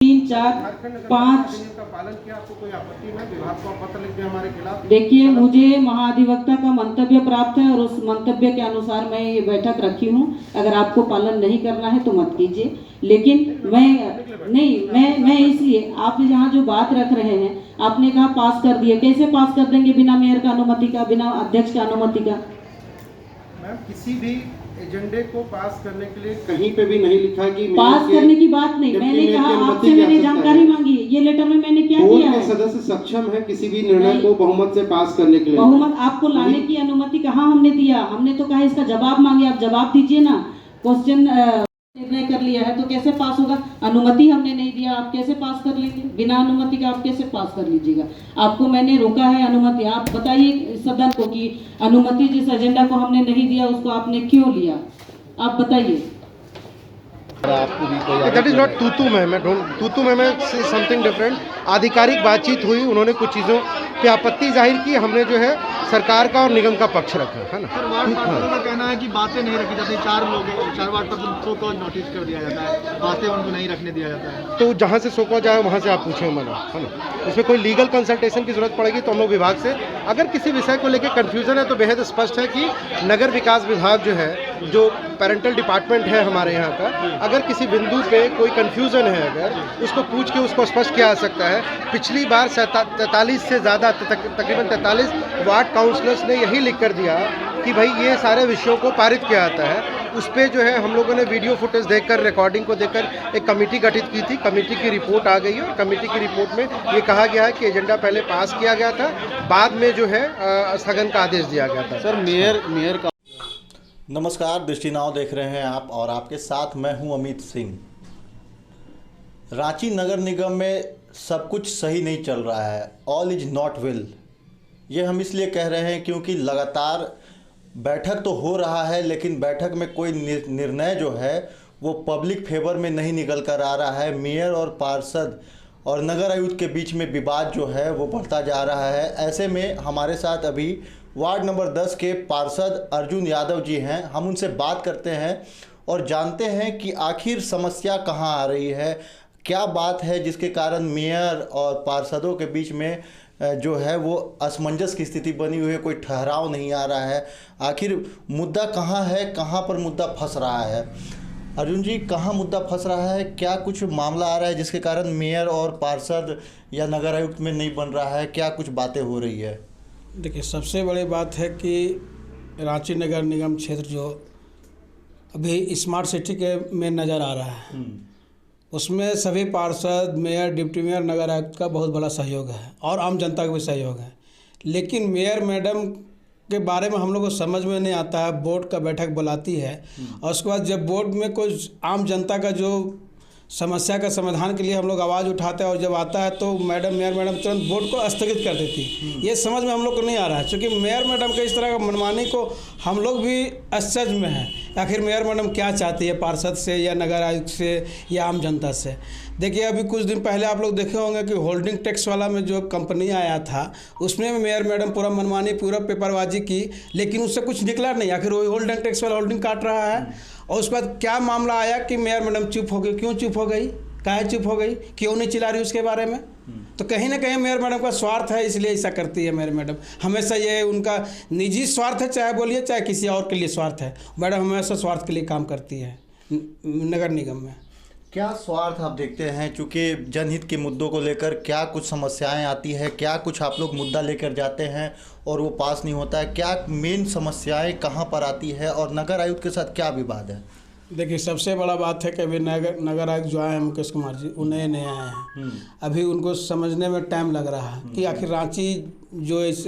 3, 4, 5। का पालन किया, आपको कोई आपत्ति नहीं? विभाग को पत्र लिख दिया हमारे खिलाफ? देखिए, मुझे महाधिवक्ता का मंतव्य प्राप्त है और उस मंतव्य के अनुसार मैं ये बैठक रखी हूँ। अगर आपको पालन नहीं करना है तो मत कीजिए, लेकिन मैं इसलिए आप यहाँ जो बात रख रहे हैं, आपने कहा पास कर दिए, कैसे पास कर देंगे बिना मेयर का अनुमति का, बिना अध्यक्ष का अनुमति का? मैम, किसी भी एजेंडे को पास करने के लिए कहीं पे भी नहीं लिखा कि पास करने की बात नहीं, मैंने कहा आपसे मैंने जानकारी मांगी, ये लेटर में मैंने क्या किया है? सदस्य सक्षम है किसी भी निर्णय को बहुमत से पास करने के लिए। बहुमत आपको लाने की अनुमति कहाँ हमने दिया? हमने तो कहा इसका जवाब मांगे, आप जवाब दीजिए ना। क्वेश्चन निर्णय कर लिया है तो कैसे पास होगा? अनुमति हमने नहीं दिया, आप कैसे पास कर लेंगे? बिना अनुमति के आप कैसे पास कर लीजिएगा? आपको मैंने रोका है अनुमति। आप बताइए सदन को कि अनुमति जिस एजेंडा को हमने नहीं दिया उसको आपने क्यों लिया, आप बताइए। दैट इज नॉट तूतू में समथिंग डिफरेंट। आधिकारिक बातचीत हुई, उन्होंने कुछ चीज़ों पे आपत्ति जाहिर की, हमने जो है सरकार का और निगम का पक्ष रखा है ना। सर, वार्ड पार्षदों का कहना है कि बातें नहीं रखी जाती, 4 वार्ड पार्षदों को नोटिस कर दिया जाता है, बातें उनको नहीं रखने दिया जाता है। तो जहाँ से सोचा जाए वहाँ से आप पूछें मना, है ना। इसमें कोई लीगल कंसल्टेशन की जरूरत पड़ेगी तो हम लोग विभाग से, अगर किसी विषय को लेकर कंफ्यूजन है तो बेहद स्पष्ट है कि नगर विकास विभाग जो है, जो पेरेंटल डिपार्टमेंट है हमारे यहाँ का, अगर किसी बिंदु पे कोई कंफ्यूजन है अगर उसको पूछ के उसको स्पष्ट किया जा सकता है। पिछली बार 43 से ज़्यादा तकरीबन 43 वार्ड काउंसलर्स ने यही लिख कर दिया कि भाई ये सारे विषयों को पारित किया जाता है। उस पर जो है हम लोगों ने वीडियो फुटेज देखकर, रिकॉर्डिंग को देखकर एक कमेटी गठित की थी। कमेटी की रिपोर्ट आ गई है और कमेटी की रिपोर्ट में ये कहा गया है कि एजेंडा पहले पास किया गया था, बाद में जो है स्थगन का आदेश दिया गया था। सर, मेयर का नमस्कार, दृष्टि नाव देख रहे हैं आप और आपके साथ मैं हूं अमित सिंह। रांची नगर निगम में सब कुछ सही नहीं चल रहा है, ऑल इज नॉट वेल। ये हम इसलिए कह रहे हैं क्योंकि लगातार बैठक तो हो रहा है लेकिन बैठक में कोई निर्णय जो है वो पब्लिक फेवर में नहीं निकल कर आ रहा है। मेयर और पार्षद और नगर आयुक्त के बीच में विवाद जो है वो बढ़ता जा रहा है। ऐसे में हमारे साथ अभी वार्ड नंबर 10 के पार्षद अर्जुन यादव जी हैं। हम उनसे बात करते हैं और जानते हैं कि आखिर समस्या कहाँ आ रही है, क्या बात है जिसके कारण मेयर और पार्षदों के बीच में जो है वो असमंजस की स्थिति बनी हुई है, कोई ठहराव नहीं आ रहा है। आखिर मुद्दा कहाँ है, कहाँ पर मुद्दा फंस रहा है? अर्जुन जी, कहाँ मुद्दा फंस रहा है? क्या कुछ मामला आ रहा है जिसके कारण मेयर और पार्षद या नगर आयुक्त में नहीं बन रहा है? क्या कुछ बातें हो रही है? देखिए, सबसे बड़ी बात है कि रांची नगर निगम क्षेत्र जो अभी स्मार्ट सिटी के में नज़र आ रहा है, उसमें सभी पार्षद, मेयर, डिप्टी मेयर, नगर आयुक्त का बहुत बड़ा सहयोग है और आम जनता का भी सहयोग है। लेकिन मेयर मैडम के बारे में हम लोग को समझ में नहीं आता है। बोर्ड का बैठक बुलाती है और उसके बाद जब बोर्ड में कुछ आम जनता का जो समस्या का समाधान के लिए हम लोग आवाज़ उठाते हैं और जब आता है तो मेयर मैडम तुरंत बोर्ड को स्थगित कर देती। ये समझ में हम लोग को नहीं आ रहा है, क्योंकि मेयर मैडम के इस तरह का मनमानी को हम लोग भी आश्चर्य में हैं। आखिर मेयर मैडम क्या चाहती है पार्षद से या नगर आयुक्त से या आम जनता से? देखिए, अभी कुछ दिन पहले आप लोग देखे होंगे कि होल्डिंग टैक्स वाला में जो कंपनी आया था उसमें मेयर मैडम पूरा मनमानी, पूरा पेपरबाजी की, लेकिन उससे कुछ निकला नहीं। आखिर वही होल्डिंग टैक्स वाला होल्डिंग काट रहा है। और उसके बाद क्या मामला आया कि मेयर मैडम चुप हो गई। क्यों चुप हो गई? काहे चुप हो गई? क्यों नहीं चिल्ला रही उसके बारे में? तो कहीं ना कहीं मेयर मैडम का स्वार्थ है, इसलिए ऐसा करती है मेयर मैडम। हमेशा ये उनका निजी स्वार्थ है, चाहे बोलिए चाहे किसी और के लिए स्वार्थ है। मैडम हमेशा स्वार्थ के लिए काम करती है नगर निगम में। क्या स्वार्थ आप देखते हैं? चूँकि जनहित के मुद्दों को लेकर क्या कुछ समस्याएं आती है, क्या कुछ आप लोग मुद्दा लेकर जाते हैं और वो पास नहीं होता है? क्या मेन समस्याएं कहाँ पर आती है और नगर आयुक्त के साथ क्या विवाद है? देखिए, सबसे बड़ा बात है कि अभी नगर आयुक्त जो आए हैं मुकेश कुमार जी, वो नए आए हैं। अभी उनको समझने में टाइम लग रहा है कि आखिर रांची जो इस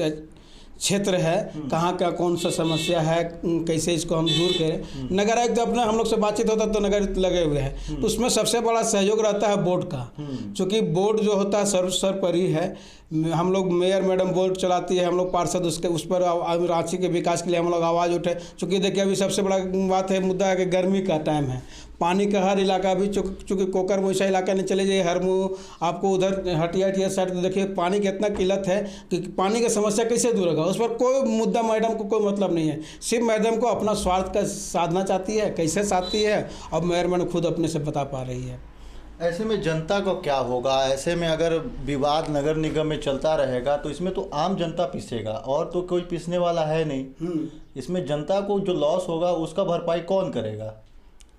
क्षेत्र है, कहाँ का कौन सा समस्या है, कैसे इसको हम दूर करें। नगर आयुक्त अपना हम लोग से बातचीत होता तो नगर लगे हुए हैं, तो उसमें सबसे बड़ा सहयोग रहता है बोर्ड का। क्योंकि बोर्ड जो होता है सर्वोपरि है। हम लोग मेयर मैडम बोर्ड चलाती है, हम लोग पार्षद उस पर रांची के विकास के लिए हम लोग आवाज़ उठे। चूँकि देखिए, अभी सबसे बड़ा बात है, मुद्दा है कि गर्मी का टाइम है, पानी का हर इलाका भी, चूँकि कोकर मोइसा इलाका नहीं चले जाइए, हर मुँह आपको उधर हटिया साइड तो देखिए पानी की इतना किल्लत है कि पानी की समस्या कैसे दूर होगा। उस पर कोई मुद्दा मैडम को कोई मतलब नहीं है। सिर्फ मैडम को अपना स्वार्थ का साधना चाहती है, कैसे साधती है, अब मेयर मैडम खुद अपने से बता पा रही है। ऐसे में जनता को क्या होगा? ऐसे में अगर विवाद नगर निगम में चलता रहेगा तो इसमें तो आम जनता पिसेगा और तो कोई पिसने वाला है नहीं। इसमें जनता को जो लॉस होगा उसका भरपाई कौन करेगा?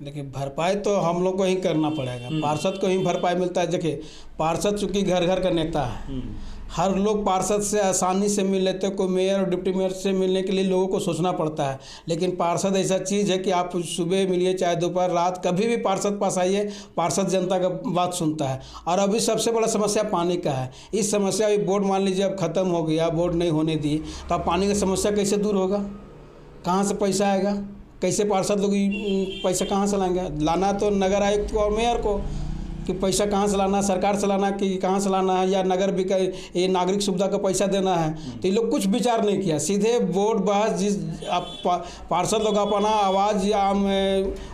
देखिए, भरपाई तो हम लोग को ही करना पड़ेगा, पार्षद को ही भरपाई मिलता है। देखिए, पार्षद चूँकि घर घर का नेता है, हर लोग पार्षद से आसानी से मिल लेते हैं। कोई मेयर और डिप्टी मेयर से मिलने के लिए लोगों को सोचना पड़ता है, लेकिन पार्षद ऐसा चीज़ है कि आप सुबह मिलिए चाहे दोपहर रात कभी भी पार्षद पास आइए, पार्षद जनता का बात सुनता है। और अभी सबसे बड़ा समस्या पानी का है। इस समस्या अभी बोर्ड मान लीजिए अब ख़त्म हो गया, बोर्ड नहीं होने दी, तो अब पानी की समस्या कैसे दूर होगा? कहाँ से पैसा आएगा? कैसे पार्षद लोग पैसा कहाँ से लाएंगे? लाना तो नगर आयुक्त को और मेयर को, कि पैसा कहाँ से लाना, सरकार से लाना कि कहाँ से लाना है, या नगर विकास ये नागरिक सुविधा का पैसा देना है। तो ये लोग कुछ विचार नहीं किया, सीधे वोट बहस जिस पार्षद लोग अपना आवाज़ या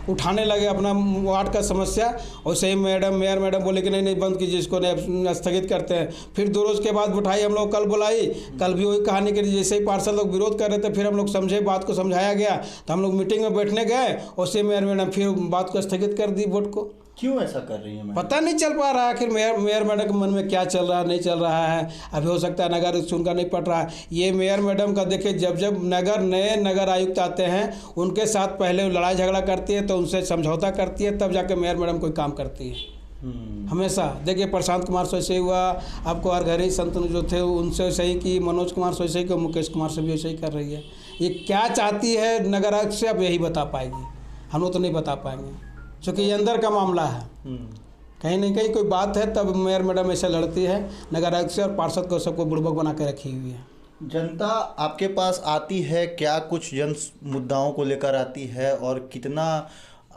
उठाने लगे अपना वार्ड का समस्या, वैसे ही मेयर मैडम बोले कि नहीं बंद कीजिए इसको, नहीं स्थगित करते हैं। फिर 2 रोज़ के बाद उठाई, हम लोग कल बुलाई, कल भी वही कहानी के जैसे ही पार्षद लोग विरोध कर रहे थे, फिर हम लोग समझे, बात को समझाया गया, तो हम लोग मीटिंग में बैठने गए, उससे मेयर मैडम फिर बात को स्थगित कर दी वोट को। क्यों ऐसा कर रही है? पता नहीं चल पा रहा है आखिर मेयर मैडम के मन में क्या चल रहा है, नहीं चल रहा है। अभी हो सकता है नगर सुनकर नहीं पड़ रहा है। ये मेयर मैडम का देखिए, जब नए नगर आयुक्त आते हैं, उनके साथ पहले लड़ाई झगड़ा करती है, तो उनसे समझौता करती है, तब जाके मेयर मैडम कोई काम करती है। हमेशा देखिए, प्रशांत कुमार से वैसे ही हुआ, आपको और घरी संतनु जो थे उनसे वैसे ही की, मनोज कुमार से वैसे ही, मुकेश कुमार से भी वैसे ही कर रही है। ये क्या चाहती है नगर आयुक्त से, अब यही बता पाएगी, हम लोग तो नहीं बता पाएंगे, क्योंकि ये अंदर का मामला है। कहीं नहीं कहीं कोई बात है तब मेयर मैडम ऐसे लड़ती है नगर आयुक्त से, और पार्षद को सबको बुड़बक बना के रखी हुई है। जनता आपके पास आती है क्या? कुछ जन मुद्दाओं को लेकर आती है? और कितना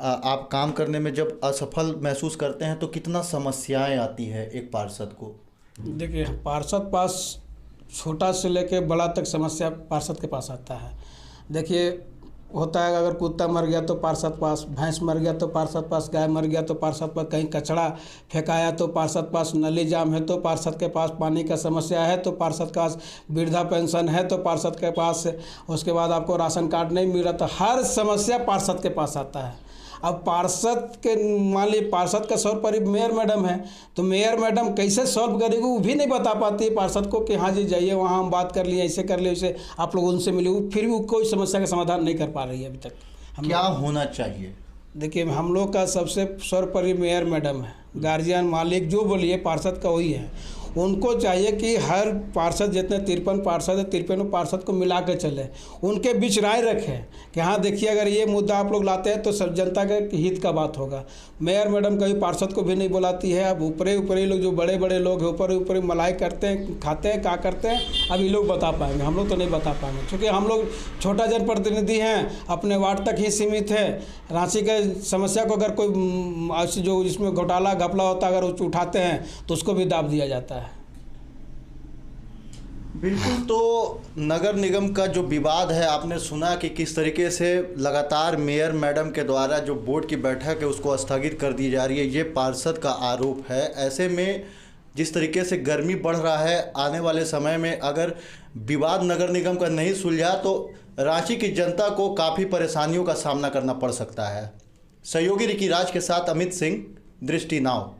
आप काम करने में जब असफल महसूस करते हैं तो कितना समस्याएं आती है एक पार्षद को? देखिए, पार्षद पास छोटा से लेके बड़ा तक समस्या पार्षद के पास आता है। देखिए, होता है अगर कुत्ता मर गया तो पार्षद पास, भैंस मर गया तो पार्षद पास, गाय मर गया तो पार्षद पास, कहीं कचरा फेंकाया तो पार्षद पास, नली जाम है तो पार्षद के पास, पानी का समस्या है तो पार्षद के पास, वृद्धा पेंशन है तो पार्षद के पास, उसके बाद आपको राशन कार्ड नहीं मिल रहा, तो हर समस्या पार्षद के पास आता है। अब पार्षद के मान लीजिए पार्षद का सौर पर मेयर मैडम है, तो मेयर मैडम कैसे सॉल्व करेगी वो भी नहीं बता पाती है पार्षद को कि हाँ जी जाइए वहाँ हम बात कर लिए, ऐसे कर लिए, वैसे आप लोग उनसे मिले, फिर भी कोई समस्या का समाधान नहीं कर पा रही है अभी तक। क्या होना चाहिए? देखिए, हम लोग का सबसे सर्वोपरि मेयर मैडम है, गार्जियन मालिक जो बोलिए पार्षद का वही है। उनको चाहिए कि हर पार्षद, जितने 53 पार्षद है, 53 पार्षद को मिला के चले, उनके बीच राय रखें कि हाँ देखिए अगर ये मुद्दा आप लोग लाते हैं तो सब जनता के हित का बात होगा। मेयर मैडम कभी पार्षद को भी नहीं बुलाती है। अब ऊपरी लोग जो बड़े बड़े लोग हैं ऊपरी मलाई करते हैं, खाते हैं, क्या करते हैं, अब ये लोग बता पाएंगे, हम लोग तो नहीं बता पाएंगे, क्योंकि हम लोग छोटा जनप्रतिनिधि हैं, अपने वार्ड तक ही सीमित है। रांची के समस्या को अगर कोई जो जिसमें घोटाला घपला होता है अगर उठाते हैं तो उसको भी दाब दिया जाता है। बिल्कुल। तो नगर निगम का जो विवाद है, आपने सुना कि किस तरीके से लगातार मेयर मैडम के द्वारा जो बोर्ड की बैठक है उसको स्थगित कर दी जा रही है, ये पार्षद का आरोप है। ऐसे में जिस तरीके से गर्मी बढ़ रहा है, आने वाले समय में अगर विवाद नगर निगम का नहीं सुलझा तो रांची की जनता को काफ़ी परेशानियों का सामना करना पड़ सकता है। सहयोगी रिकी राज के साथ अमित सिंह, दृष्टि नाव।